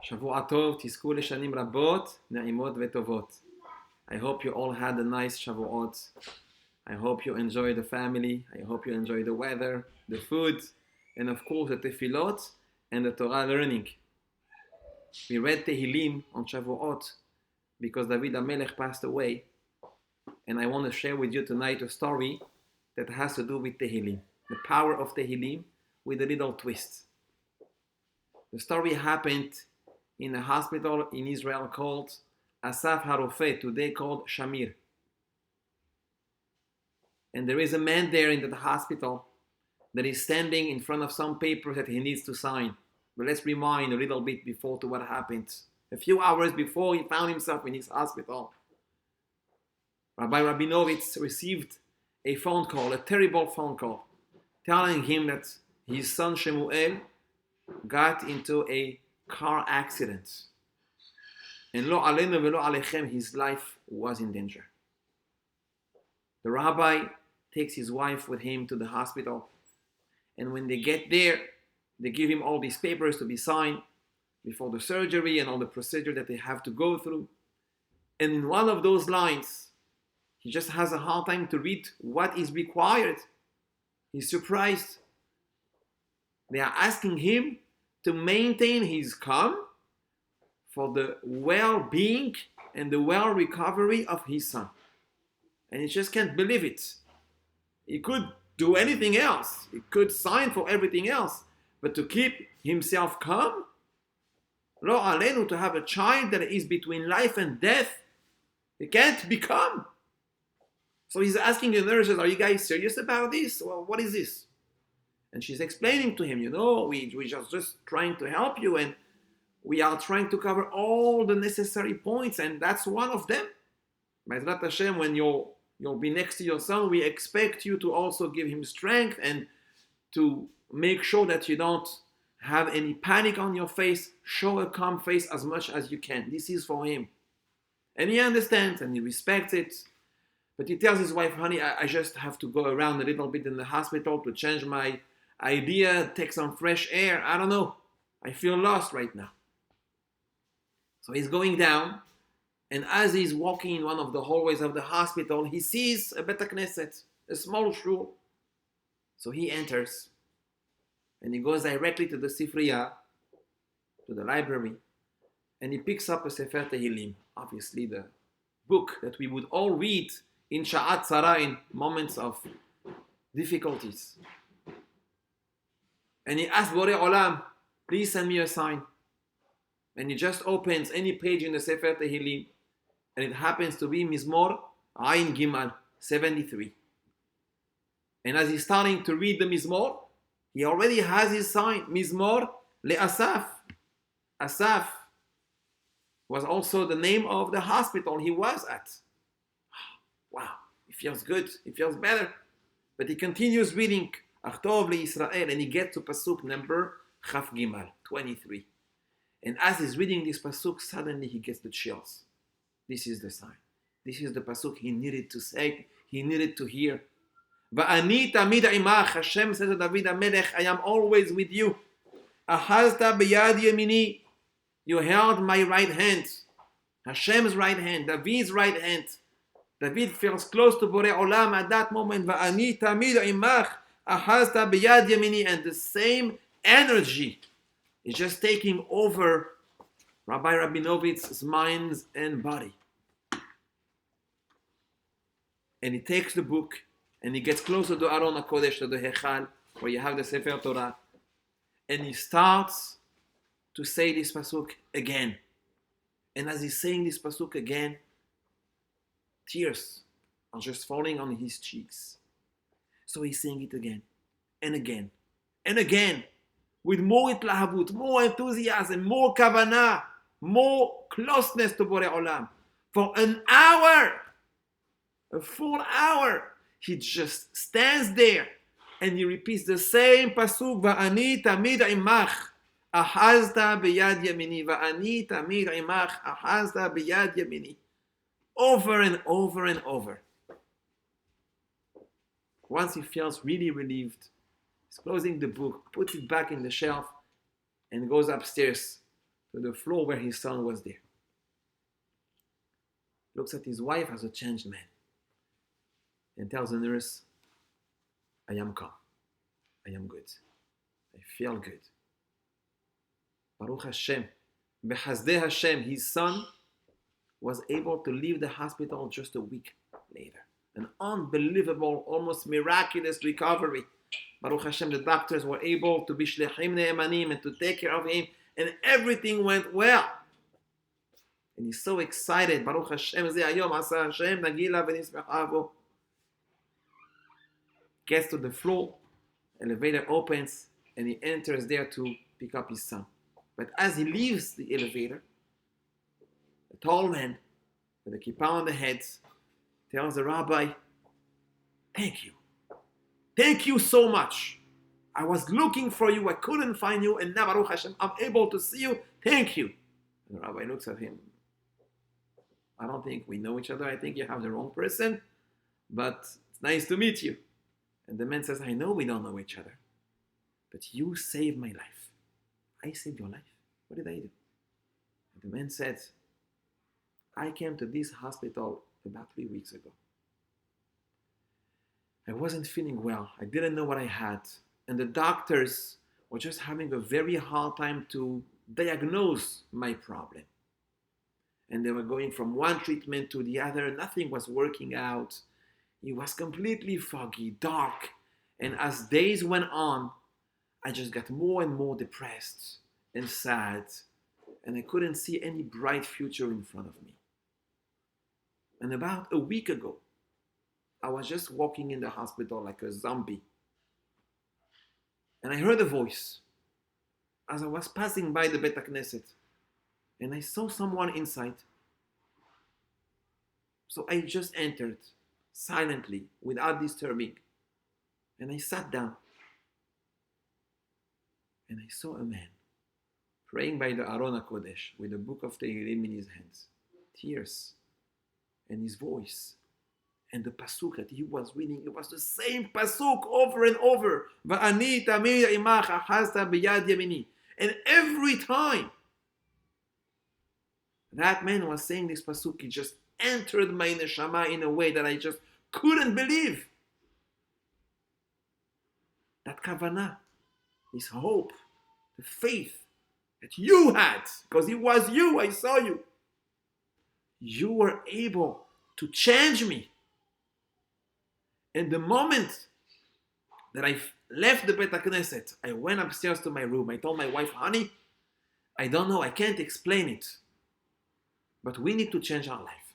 שבוע טוב, תזכו לשנים רבות, נעימות וטובות. I hope you all had a nice Shavuot. I hope you enjoy the family. I hope you enjoy the weather, the food, and of course the tefillot and the Torah learning. We read Tehillim on Shavuot because David HaMelech passed away. And I want to share with you tonight a story that has to do with Tehillim. The power of Tehillim with a little twist. The story happened in a hospital in Israel called Asaf HaRofeh, today called Shamir. And there is a man there in the hospital that is standing in front of some papers that he needs to sign. But let's rewind a little bit before to what happened. A few hours before he found himself in his hospital, Rabbi Rabinovitz received a phone call, a terrible phone call, telling him that his son Shemuel got into a car accident. And lo alenu velo alechem, his life was in danger. The rabbi takes his wife with him to the hospital. And when they get there, they give him all these papers to be signed before the surgery and all the procedure that they have to go through. And in one of those lines, he just has a hard time to read what is required. He's surprised. They are asking him to maintain his calm for the well-being and the well-recovery of his son. And he just can't believe it. He could do anything else. He could sign for everything else. But to keep himself calm, lo alenu, to have a child that is between life and death, he can't be calm. So he's asking the nurses, are you guys serious about this? Well, what is this? And she's explaining to him, we just trying to help you, and we are trying to cover all the necessary points, and that's one of them. B'ezrat Hashem, when you'll be next to your son, we expect you to also give him strength and to make sure that you don't have any panic on your face. Show a calm face as much as you can. This is for him. And he understands and he respects it. But he tells his wife, honey, I just have to go around a little bit in the hospital to change my idea, take some fresh air. I don't know. I feel lost right now. So he's going down. And as he's walking in one of the hallways of the hospital, he sees a Bet Knesset, a small shul. So he enters. And he goes directly to the Sifriya, to the library. And he picks up a Sefer Tehillim. Obviously the book that we would all read in Sha'at Tzara, in moments of difficulties. And he asks Borei Olam, please send me a sign. And he just opens any page in the Sefer Tehillim, and it happens to be Mizmor Ayin Gimal 73. And as he's starting to read the Mizmor, he already has his sign, Mizmor LeAsaf. Asaf was also the name of the hospital he was at. Wow, it feels good, it feels better. But he continues reading Achtov LeYisrael, and he gets to Pasuk number Chaf Gimal 23. And as he's reading this Pasuk, suddenly he gets the chills. This is the sign. This is the Pasuk he needed to say, he needed to hear. Va'ani tamid imach, Hashem says to David HaMelech, I am always with you. Ahazta b'yad yemini, you held my right hand. Hashem's right hand, David's right hand. David feels close to Borei Olam at that moment. Va'ani tamid imach, ahazta b'yad yemini, and the same energy is just taking over Rabbi Rabinovitz's mind and body. And he takes the book and he gets closer to Aron HaKodesh, to the Hechal, where you have the Sefer Torah. And he starts to say this Pasuk again. And as he's saying this Pasuk again, tears are just falling on his cheeks. So he's saying it again and again and again, with more itlahavut, more enthusiasm, more kavanah, more closeness to Borei Olam. For an hour, a full hour, he just stands there and he repeats the same pasuk, Va'ani tamid imach, ahazta b'yad yamini, Va'ani tamid imach, ahazta b'yad yamini. Over and over and over. Once he feels really relieved, he's closing the book, puts it back in the shelf, and goes upstairs to the floor where his son was there. Looks at his wife as a changed man and tells the nurse, I am calm. I am good. I feel good. Baruch Hashem. Bechazdei Hashem, his son was able to leave the hospital just a week later. An unbelievable, almost miraculous recovery. Baruch Hashem, the doctors were able to be shlechim ne'emanim and to take care of him, and everything went well. And he's so excited. Baruch Hashem, ze hayom asa Hashem, nagila v'nismecha. Gets to the floor, elevator opens, and he enters there to pick up his son. But as he leaves the elevator, a tall man with a kippah on the head tells the rabbi, thank you. Thank you so much. I was looking for you. I couldn't find you. And now, Baruch Hashem, I'm able to see you. Thank you. And the rabbi looks at him. I don't think we know each other. I think you have the wrong person. But it's nice to meet you. And the man says, I know we don't know each other. But you saved my life. I saved your life. What did I do? And the man said, I came to this hospital about 3 weeks ago. I wasn't feeling well. I didn't know what I had. And the doctors were just having a very hard time to diagnose my problem. And they were going from one treatment to the other. Nothing was working out. It was completely foggy, dark. And as days went on, I just got more and more depressed and sad. And I couldn't see any bright future in front of me. And about a week ago, I was just walking in the hospital like a zombie. And I heard a voice as I was passing by the Bet HaKnesset. And I saw someone inside. So I just entered silently, without disturbing. And I sat down. And I saw a man praying by the Aron HaKodesh with a book of Tehillim in his hands. Tears. And his voice. And the pasuk that he was reading, it was the same pasuk over and over. Va'ani tamid imach achazta biyad yamini. And every time that man was saying this pasuk, it just entered my neshama in a way that I just couldn't believe. That kavanah, this hope, the faith that you had, because it was you, I saw you. You were able to change me. And the moment that I left the Bet HaKnesset, I went upstairs to my room. I told my wife, honey, I don't know, I can't explain it. But we need to change our life.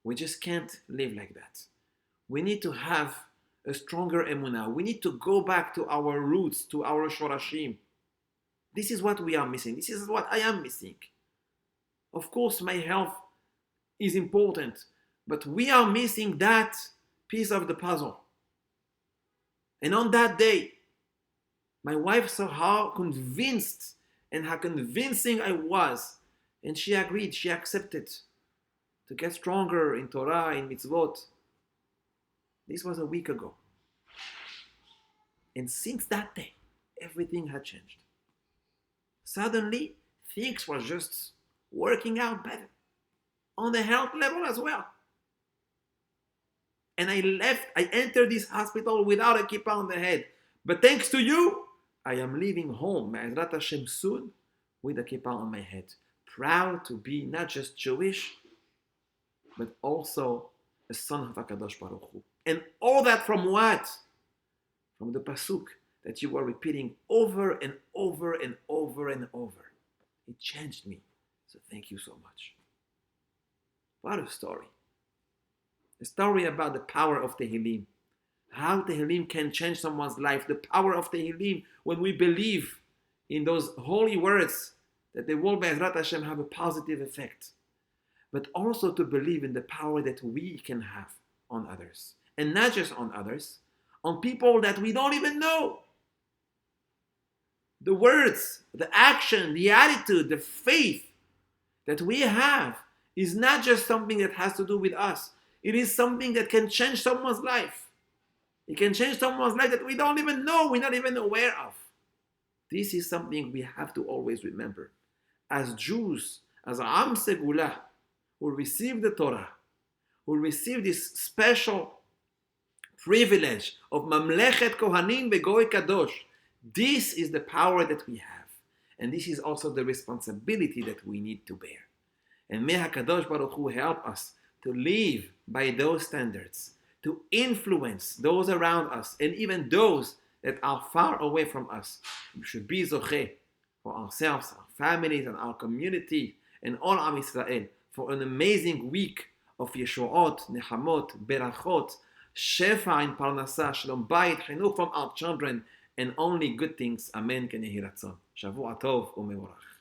We just can't live like that. We need to have a stronger emunah. We need to go back to our roots, to our shorashim. This is what we are missing. This is what I am missing. Of course, my health is important, but we are missing that piece of the puzzle. And on that day, my wife saw how convinced and how convincing I was. And she agreed, she accepted to get stronger in Torah, in mitzvot. This was a week ago. And since that day, everything had changed. Suddenly, things were just working out better. On the health level as well. And I entered this hospital without a kippah on the head. But thanks to you, I am leaving home, Me'ezrat Hashem, soon, with a kippah on my head. Proud to be not just Jewish, but also a son of HaKadosh Baruch Hu. And all that from what? From the pasuk that you were repeating over and over and over and over. It changed me. So thank you so much. What a story. A story about the power of Tehillim. How Tehillim can change someone's life. The power of Tehillim when we believe in those holy words that they will, Be'ezrat Hashem, have a positive effect. But also to believe in the power that we can have on others. And not just on others, on people that we don't even know. The words, the action, the attitude, the faith that we have is not just something that has to do with us. It is something that can change someone's life. It can change someone's life that we don't even know, we're not even aware of. This is something we have to always remember. as Jews, as Am Segula, who receive the Torah, who receive this special privilege of Mamlechet Kohanim Begoy Kadosh. This is the power that we have. And this is also the responsibility that we need to bear. And may HaKadosh Baruch Hu help us to live by those standards, to influence those around us, and even those that are far away from us. We should be zocheh for ourselves, our families, and our community, and all Am Yisrael, for an amazing week of Yeshuot, Nechamot, Berachot, Shefa in Parnasah, Shalom Bayit, Chinuch from our children, and only good things. Amen. Ken Yehi Ratzon. Shavua Tov u'mevorach.